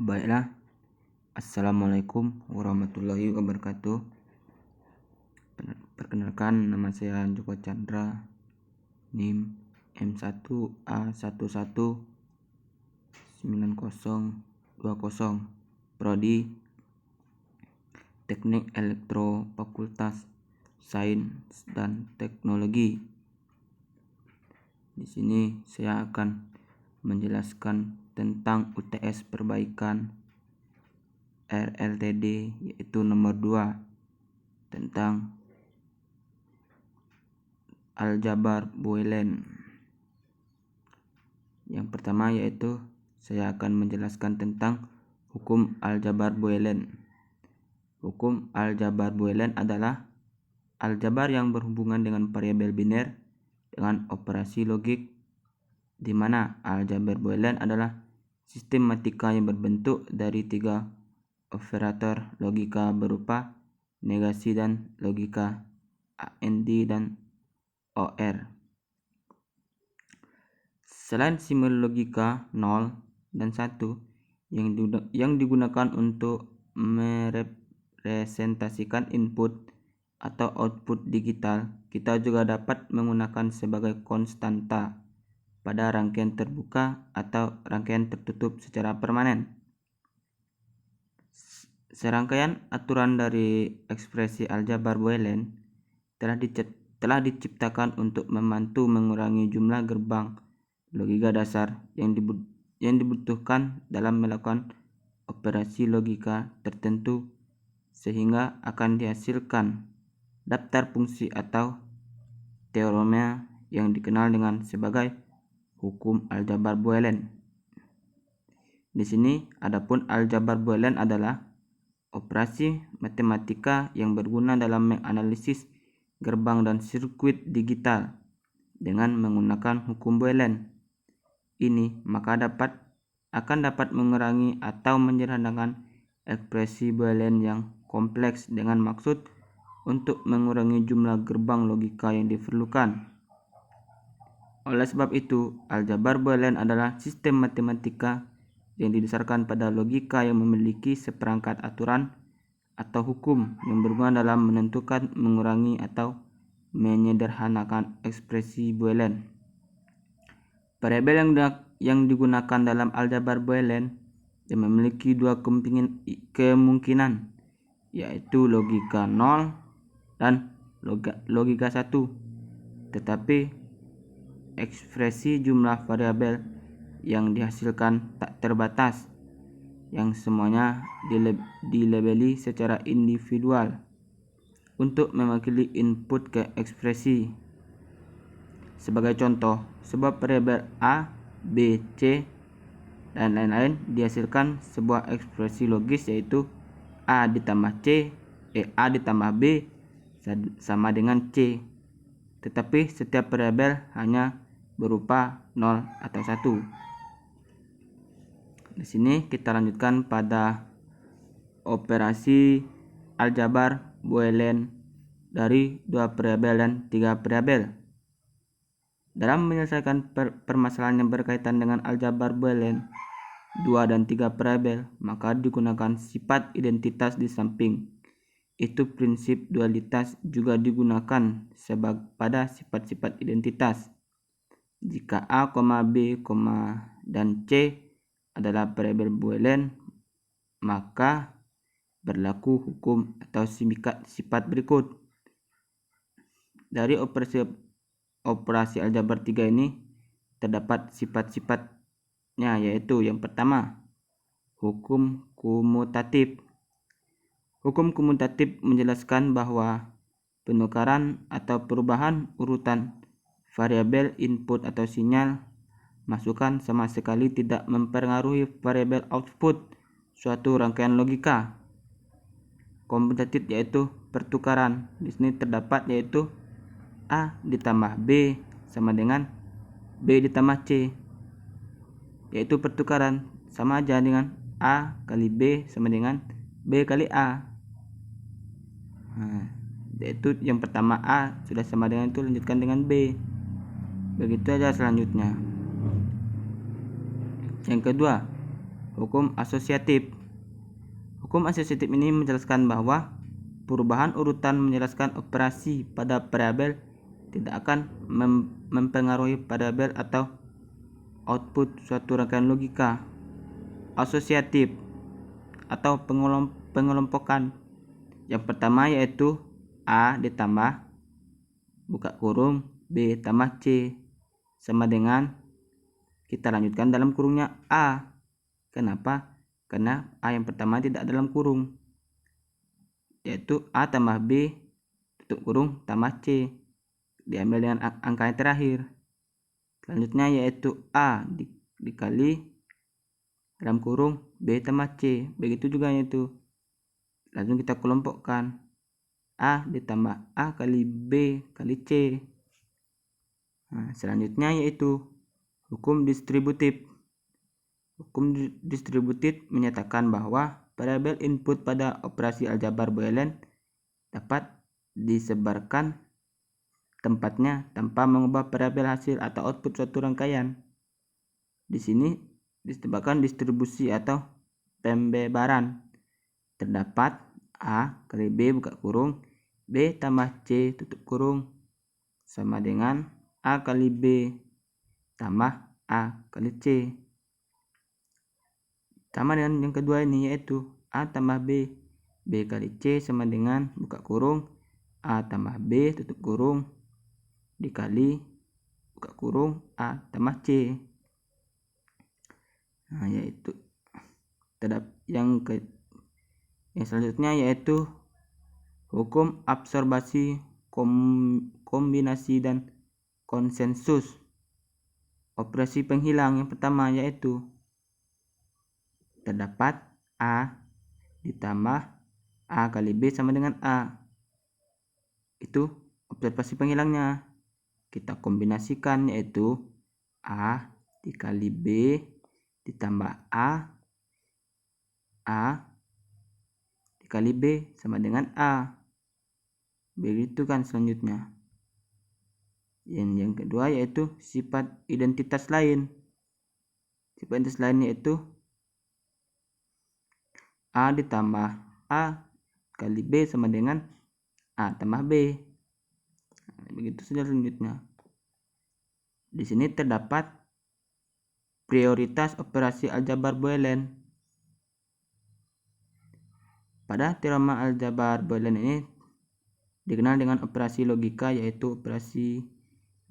Baiklah, Assalamualaikum warahmatullahi wabarakatuh. Perkenalkan, nama saya Joko Chandra, NIM M1A119020, Prodi Teknik Elektro, Fakultas Sains dan Teknologi. Di sini saya akan menjelaskan tentang UTS perbaikan RLTD, yaitu nomor 2, tentang aljabar Boolean. Yang pertama yaitu saya akan menjelaskan tentang hukum aljabar Boolean. Hukum aljabar Boolean adalah aljabar yang berhubungan dengan variabel biner dengan operasi logik, di mana aljabar Boolean adalah sistematika yang berbentuk dari 3 operator logika berupa negasi dan logika AND dan OR. Selain simbol logika 0 dan 1 yang digunakan untuk merepresentasikan input atau output digital, kita juga dapat menggunakan sebagai konstanta pada rangkaian terbuka atau rangkaian tertutup secara permanen. Serangkaian aturan dari ekspresi aljabar Boolean telah diciptakan untuk membantu mengurangi jumlah gerbang logika dasar yang dibutuhkan dalam melakukan operasi logika tertentu, sehingga akan dihasilkan daftar fungsi atau teorema yang dikenal dengan sebagai hukum aljabar Boolean. Di sini adapun aljabar Boolean adalah operasi matematika yang berguna dalam menganalisis gerbang dan sirkuit digital dengan menggunakan hukum Boolean. Ini maka akan dapat mengurangi atau menyederhanakan ekspresi Boolean yang kompleks dengan maksud untuk mengurangi jumlah gerbang logika yang diperlukan. Oleh sebab itu, aljabar Boolean adalah sistem matematika yang didasarkan pada logika yang memiliki seperangkat aturan atau hukum yang berguna dalam menentukan, mengurangi, atau menyederhanakan ekspresi Boolean. Variabel yang digunakan dalam aljabar Boolean yang memiliki 2 kemungkinan, yaitu logika 0 dan logika 1. Tetapi ekspresi jumlah variabel yang dihasilkan tak terbatas, yang semuanya dilabeli secara individual untuk mewakili input ke ekspresi. Sebagai contoh, sebuah variabel A, B, C, dan lain-lain dihasilkan sebuah ekspresi logis, yaitu A ditambah B sama dengan C. Tetapi setiap variabel hanya berupa 0 atau 1. Di sini kita lanjutkan pada operasi aljabar Boolean dari 2 variabel dan 3 variabel. Dalam menyelesaikan permasalahan yang berkaitan dengan aljabar Boolean 2 dan 3 variabel, maka digunakan sifat identitas di samping itu. Prinsip dualitas juga digunakan pada sifat-sifat identitas. Jika A, B, dan C adalah variabel Boolean, maka berlaku hukum atau sifat berikut. Dari operasi aljabar 3 ini terdapat sifat-sifatnya, yaitu yang pertama, hukum komutatif. Hukum komutatif menjelaskan bahwa penukaran atau perubahan urutan variabel input atau sinyal masukan sama sekali tidak mempengaruhi variabel output suatu rangkaian logika. Komutatif yaitu pertukaran. Di sini terdapat yaitu A ditambah B sama dengan B ditambah C, yaitu pertukaran, sama aja dengan A kali B sama dengan B kali A. Yaitu yang pertama A sudah sama dengan itu, lanjutkan dengan B. Begitu aja selanjutnya. Yang kedua, Hukum asosiatif. Hukum asosiatif ini menjelaskan bahwa perubahan urutan menjelaskan operasi pada variabel tidak akan mempengaruhi variabel atau output suatu rangkaian logika. Asosiatif atau pengelompokan. Yang pertama yaitu A ditambah buka kurung B tambah C sama dengan, kita lanjutkan dalam kurungnya A. Kenapa? Karena A yang pertama tidak dalam kurung, yaitu A tambah B tutup kurung tambah C, diambil dengan angka yang terakhir. Selanjutnya yaitu A dikali dalam kurung B tambah C, begitu juga yaitu. Langsung kita kelompokkan, A ditambah A kali B kali C. Nah, selanjutnya yaitu hukum distributif. Hukum distributif menyatakan bahwa variabel input pada operasi aljabar Boolean dapat disebarkan tempatnya tanpa mengubah variabel hasil atau output suatu rangkaian. Di sini disebutkan distribusi atau pembebaran. Terdapat A kali B buka kurung B tambah C tutup kurung sama dengan A kali B tambah A kali C. Sama dengan yang kedua ini yaitu A tambah B. B kali C sama dengan buka kurung A tambah B tutup kurung dikali buka kurung A tambah C. Nah, yaitu yang selanjutnya yaitu hukum absorbasi, kombinasi dan konsensus. Operasi penghilang yang pertama yaitu terdapat A ditambah A kali B sama dengan A. Itu observasi penghilangnya. Kita kombinasikan yaitu A dikali B ditambah A dikali B sama dengan A. Begitu kan selanjutnya. Yang kedua yaitu sifat identitas lain. Sifat identitas lain yaitu A ditambah A kali B sama dengan A tambah B. Begitu saja selanjutnya. Di sini terdapat prioritas operasi aljabar Boolean. Pada teorema aljabar Boolean ini dikenal dengan operasi logika, yaitu operasi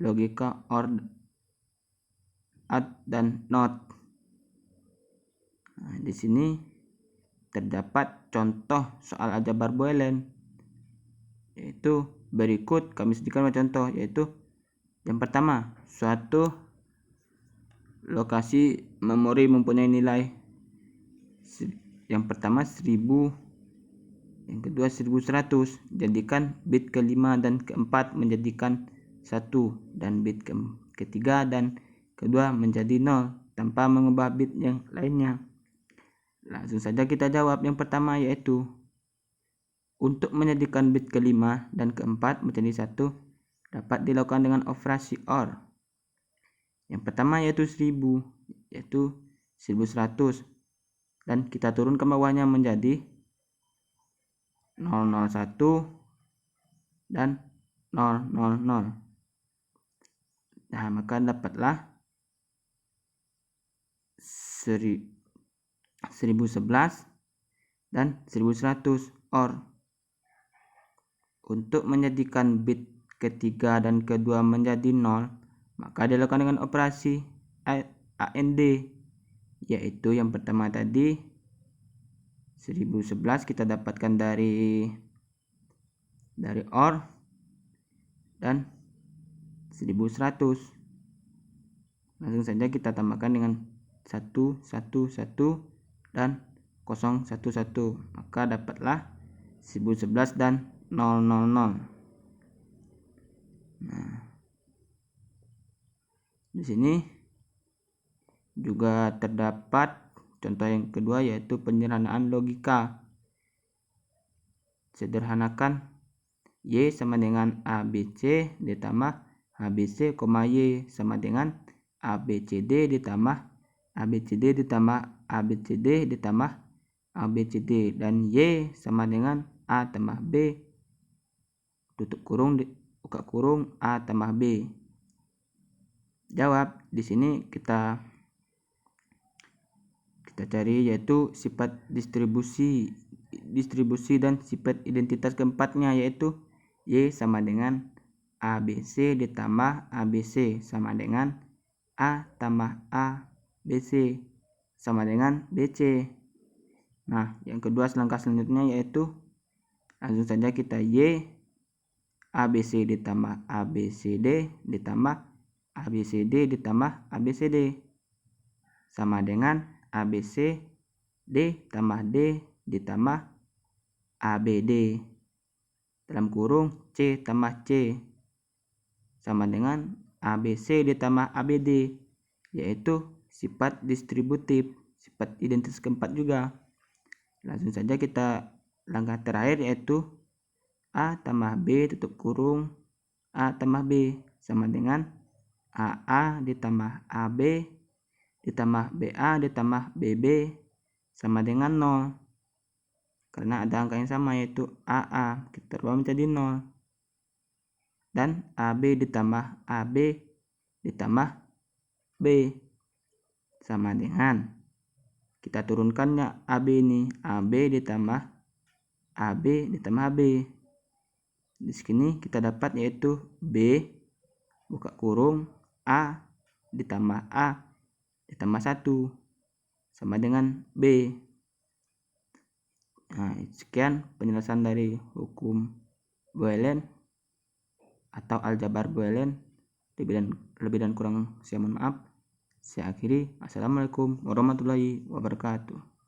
logika OR, AND, dan NOT. Nah, di sini terdapat contoh soal aljabar Boolean, yaitu berikut kami sediakan contoh, yaitu yang pertama, suatu lokasi memori mempunyai nilai yang pertama 1000, yang kedua 1100. Jadikan bit kelima dan keempat menjadikan 1 dan bit ketiga dan kedua menjadi 0 tanpa mengubah bit yang lainnya. Langsung saja kita jawab yang pertama, yaitu untuk menjadikan bit kelima dan keempat menjadi 1 dapat dilakukan dengan operasi OR. Yang pertama yaitu 1000, yaitu 1100, dan kita turun ke bawahnya menjadi 001 dan 000. Nah, maka dapatlah 1011 dan 1100 OR. Untuk menjadikan bit ketiga dan kedua menjadi 0, maka dilakukan dengan operasi AND, yaitu yang pertama tadi 1011 kita dapatkan dari OR dan 1100. Langsung saja kita tambahkan dengan 111 dan 011, maka dapatlah 1011 dan 000. Nah, di sini juga terdapat contoh yang kedua, yaitu penyederhanaan logika. Sederhanakan Y sama dengan ABC ditambah ABC, Y sama dengan ABCD ditambah ABCD ditambah ABCD ditambah ABCD, dan Y sama dengan A tambah B tutup kurung buka kurung A tambah B. Jawab. Di sini kita cari yaitu sifat distribusi dan sifat identitas keempatnya, yaitu Y sama dengan ABC ditambah ABC sama dengan A tambah ABC sama dengan BC. Nah, yang kedua langkah selanjutnya yaitu langsung saja kita Y ABC ditambah ABCD ditambah ABCD ditambah ABCD sama dengan ABC D tambah D ditambah ABD dalam kurung C tambah C sama dengan ABC ditambah ABD, yaitu sifat distributif, sifat identitas keempat juga. Langsung saja kita langkah terakhir yaitu A tambah B tutup kurung A tambah B sama dengan AA ditambah AB ditambah BA ditambah BB sama dengan 0. Karena ada angka yang sama yaitu AA, kita rubah menjadi 0. Dan AB ditambah AB ditambah B sama dengan, kita turunkannya AB ini, AB ditambah AB ditambah AB. Di sini kita dapat yaitu B buka kurung A ditambah 1 sama dengan B. Nah, sekian penjelasan dari hukum Boolean atau aljabar Boolean. Lebih dan kurang saya mohon maaf. Saya akhiri. Assalamualaikum warahmatullahi wabarakatuh.